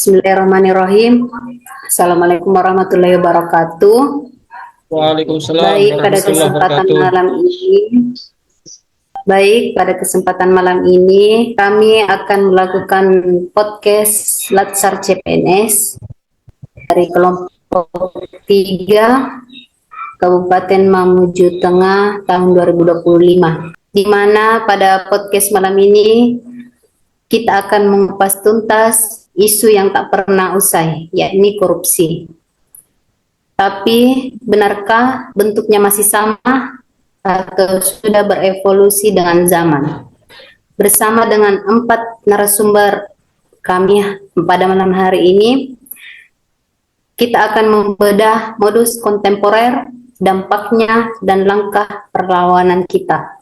Bismillahirrahmanirrahim. Assalamualaikum warahmatullahi wabarakatuh. Waalaikumsalam Baik, pada warahmatullahi kesempatan wabarakatuh. malam ini, kami akan melakukan podcast Latsar CPNS dari kelompok 3 Kabupaten Mamuju Tengah tahun 2025. Di mana pada podcast malam ini kita akan mengupas tuntas isu yang tak pernah usai, yakni korupsi. Tapi benarkah bentuknya masih sama atau sudah berevolusi dengan zaman? Bersama dengan 4 narasumber kami pada malam hari ini, kita akan membedah modus kontemporer, dampaknya, dan langkah perlawanan kita.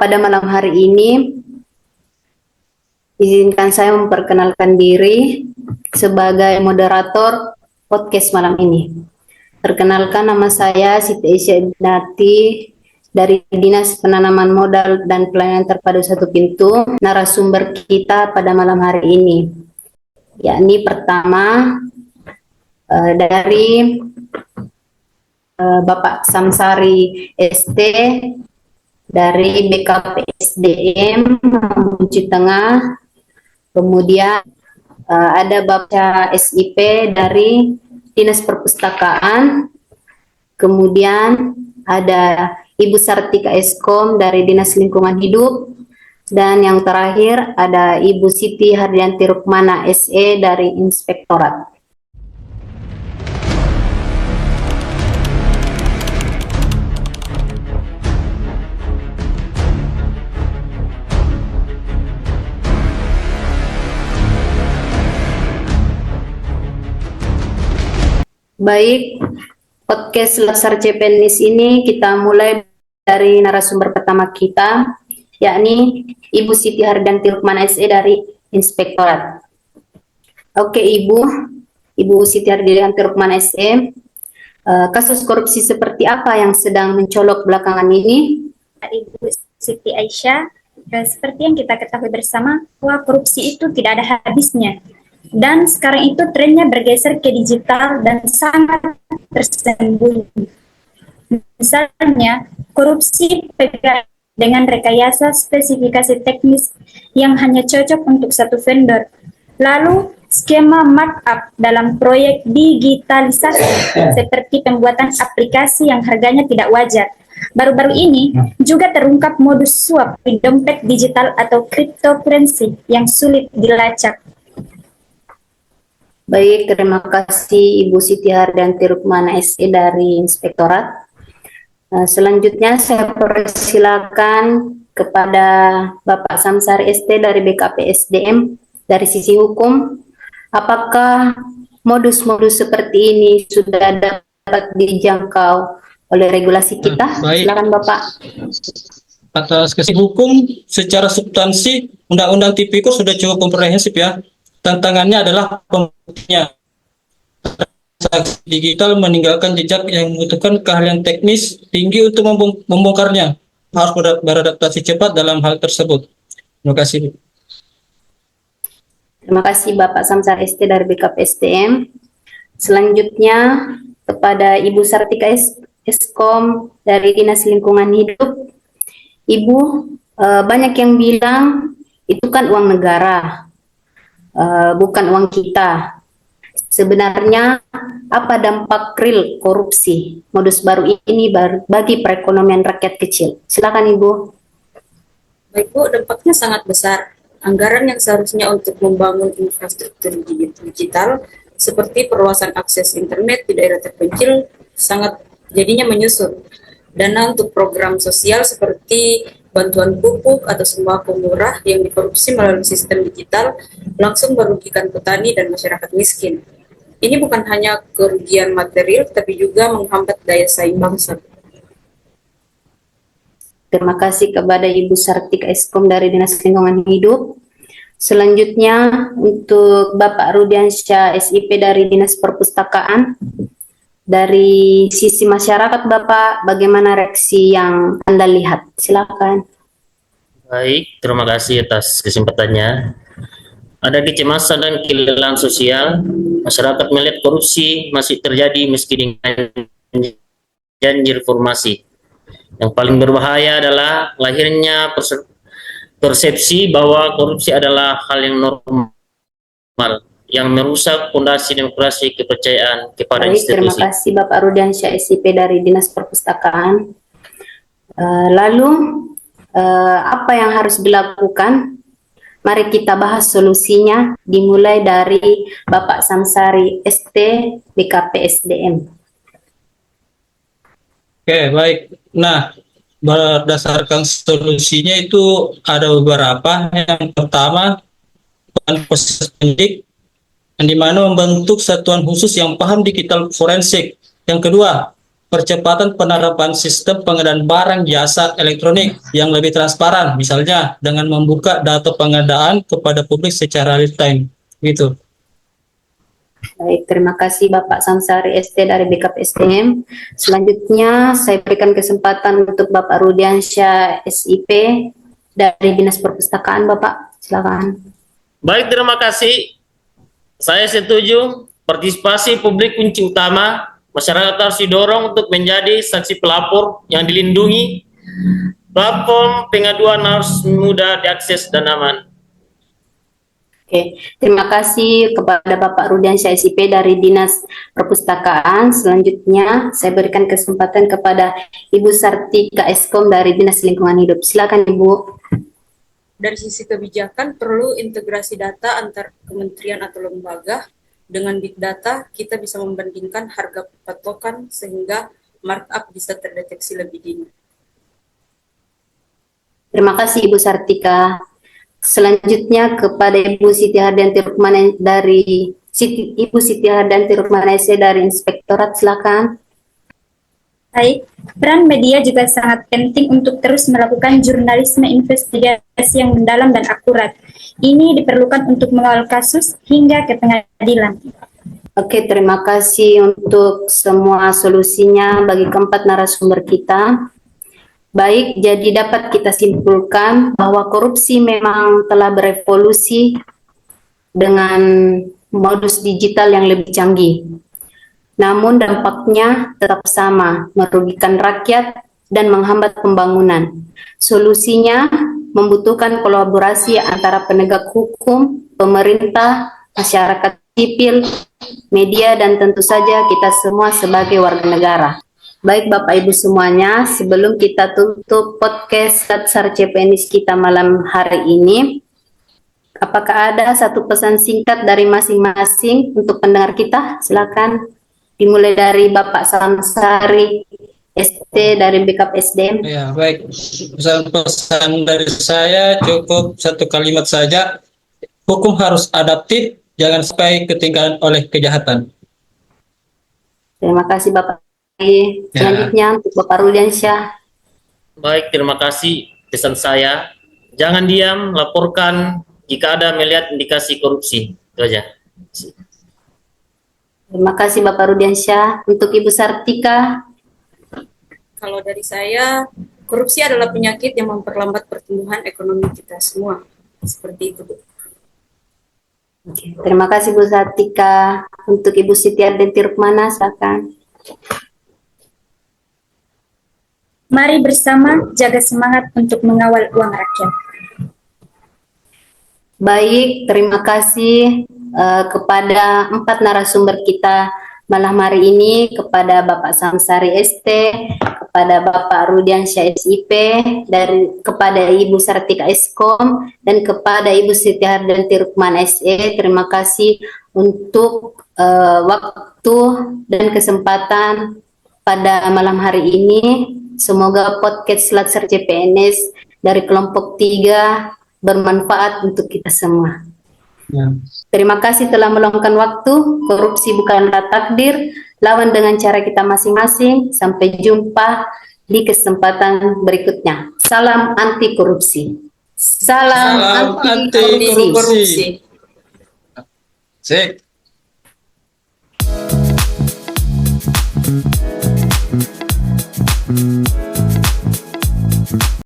Pada malam hari ini, izinkan saya memperkenalkan diri sebagai moderator podcast malam ini. Perkenalkan, nama saya Siti Aisyah Ibnati dari Dinas Penanaman Modal dan Pelayanan Terpadu Satu Pintu. Narasumber kita pada malam hari ini, yakni pertama dari Bapak Samsari ST dari BKP SDM Mamuju Tengah. Kemudian ada Bapak SIP dari Dinas Perpustakaan. Kemudian ada Ibu Sartika Eskom dari Dinas Lingkungan Hidup. Dan yang terakhir ada Ibu Siti Hardianti Rukmana SE dari Inspektorat. Baik, podcast Latsar CPNS ini kita mulai dari narasumber pertama kita, yakni Ibu Siti Hardianti Rukmana SE dari Inspektorat. Oke, Ibu Siti Hardianti Rukmana SE, kasus korupsi seperti apa yang sedang mencolok belakangan ini? Ibu Siti Aisyah, seperti yang kita ketahui bersama bahwa korupsi itu tidak ada habisnya. Dan sekarang itu trennya bergeser ke digital dan sangat tersembunyi. Misalnya, korupsi dengan rekayasa spesifikasi teknis yang hanya cocok untuk satu vendor. Lalu, skema markup dalam proyek digitalisasi seperti pembuatan aplikasi yang harganya tidak wajar. Baru-baru ini juga terungkap modus suap di dompet digital atau cryptocurrency yang sulit dilacak. Baik, terima kasih Ibu Siti Hardianti Rukmana SE dari Inspektorat. Selanjutnya saya persilakan kepada Bapak Samsari ST dari BKP SDM. Dari sisi hukum, apakah modus-modus seperti ini sudah dapat dijangkau oleh regulasi kita? Silakan Bapak. Atas kesih hukum, secara substansi Undang-Undang Tipikor sudah cukup komprehensif ya. Tantangannya adalah pembuktiannya. Transaksi digital meninggalkan jejak yang membutuhkan keahlian teknis tinggi untuk membongkarnya. Harus beradaptasi cepat dalam hal tersebut. Terima kasih. Terima kasih Bapak Samsar ST dari BKP SDM. Selanjutnya kepada Ibu Sartika Eskom dari Dinas Lingkungan Hidup. Ibu, banyak yang bilang itu kan uang negara. Bukan uang kita. Sebenarnya apa dampak real korupsi modus baru ini bagi perekonomian rakyat kecil? Silakan Ibu. Baik Bu, dampaknya sangat besar. Anggaran yang seharusnya untuk membangun infrastruktur digital seperti perluasan akses internet di daerah terpencil sangat jadinya menyusut. Dana untuk program sosial seperti bantuan pupuk atau sembako murah yang dikorupsi melalui sistem digital langsung merugikan petani dan masyarakat miskin. Ini bukan hanya kerugian material, tapi juga menghambat daya saing bangsa. Terima kasih kepada Ibu Sartika Eskom dari Dinas Lingkungan Hidup. Selanjutnya untuk Bapak Rudiansyah SIP dari Dinas Perpustakaan. Dari sisi masyarakat, Bapak, bagaimana reaksi yang Anda lihat? Silakan. Baik, terima kasih atas kesempatannya. Ada kecemasan dan kelelahan sosial. Masyarakat melihat korupsi masih terjadi meski dengan janji reformasi. Yang paling berbahaya adalah lahirnya persepsi bahwa korupsi adalah hal yang normal, yang merusak fondasi demokrasi kepercayaan kepada Baik, terima institusi. kasih Bapak Rudiansyah SIP dari Dinas Perpustakaan. Lalu, apa yang harus dilakukan? Mari kita bahas solusinya, dimulai dari Bapak Samsari ST BKP SDM. Oke, baik. Nah, berdasarkan solusinya itu ada beberapa. Yang pertama, proses penyidik, yang dimana membentuk satuan khusus yang paham digital forensik. Yang kedua, percepatan penerapan sistem pengadaan barang jasa elektronik yang lebih transparan, misalnya dengan membuka data pengadaan kepada publik secara real time, gitu. Baik, terima kasih Bapak Samsari ST dari BKP SDM. Selanjutnya, saya berikan kesempatan untuk Bapak Rudiansyah SIP dari Dinas Perpustakaan, Bapak. Silakan. Baik, terima kasih. Saya setuju partisipasi publik kunci utama. Masyarakat harus didorong untuk menjadi saksi pelapor yang dilindungi. Platform pengaduan harus mudah diakses dan aman. Oke, terima kasih kepada Bapak Rudiansyah SIP dari Dinas Perpustakaan. Selanjutnya, saya berikan kesempatan kepada Ibu Sartika Eskom dari Dinas Lingkungan Hidup. Silakan Ibu. Dari sisi kebijakan, perlu integrasi data antar kementerian atau lembaga. Dengan big data, kita bisa membandingkan harga patokan sehingga markup bisa terdeteksi lebih dini. Terima kasih Ibu Sartika. Selanjutnya kepada Ibu Siti Hardianti Rukmana dari Ibu Siti Hardianti Rukmana dari Inspektorat, silakan. Baik, peran media juga sangat penting untuk terus melakukan jurnalisme investigasi yang mendalam dan akurat. Ini diperlukan untuk mengawal kasus hingga ke pengadilan. Oke, terima kasih untuk semua solusinya bagi keempat narasumber kita. Baik, jadi dapat kita simpulkan bahwa korupsi memang telah berevolusi dengan modus digital yang lebih canggih. Namun dampaknya tetap sama, merugikan rakyat dan menghambat pembangunan. Solusinya membutuhkan kolaborasi antara penegak hukum, pemerintah, masyarakat sipil, media, dan tentu saja kita semua sebagai warga negara. Baik Bapak Ibu semuanya, sebelum kita tutup podcast Latsar CPNS kita malam hari ini, apakah ada satu pesan singkat dari masing-masing untuk pendengar kita? Silakan. Dimulai dari Bapak Samsari ST dari BKP SDM. Ya, baik. Pesan-pesan dari saya cukup satu kalimat saja. Hukum harus adaptif, jangan sampai ketinggalan oleh kejahatan. Terima kasih Bapak. Selanjutnya untuk Bapak Rudiansyah. Baik, terima kasih. Pesan saya, jangan diam, laporkan jika ada melihat indikasi korupsi. Itu aja. Terima kasih Bapak Rudiansyah. Untuk Ibu Sartika. Kalau dari saya, korupsi adalah penyakit yang memperlambat pertumbuhan ekonomi kita semua. Seperti itu, Bu. Oke, terima kasih Bu Sartika. Untuk Ibu Siti Hardianti Rukmana, silakan. Mari bersama jaga semangat untuk mengawal uang rakyat. Baik, terima kasih kepada empat narasumber kita malam hari ini, kepada Bapak Samsari ST, kepada Bapak Rudiansyah SIP, kepada Ibu Sartika Eskom, dan kepada Ibu Siti Hardianti Rukmana SE. Terima kasih untuk waktu dan kesempatan pada malam hari ini. Semoga podcast Latsar CPNS dari kelompok 3 bermanfaat untuk kita semua. Ya. Terima kasih telah meluangkan waktu. Korupsi bukanlah takdir, lawan dengan cara kita masing-masing. Sampai jumpa di kesempatan berikutnya. Salam anti korupsi. Salam anti korupsi. Sik.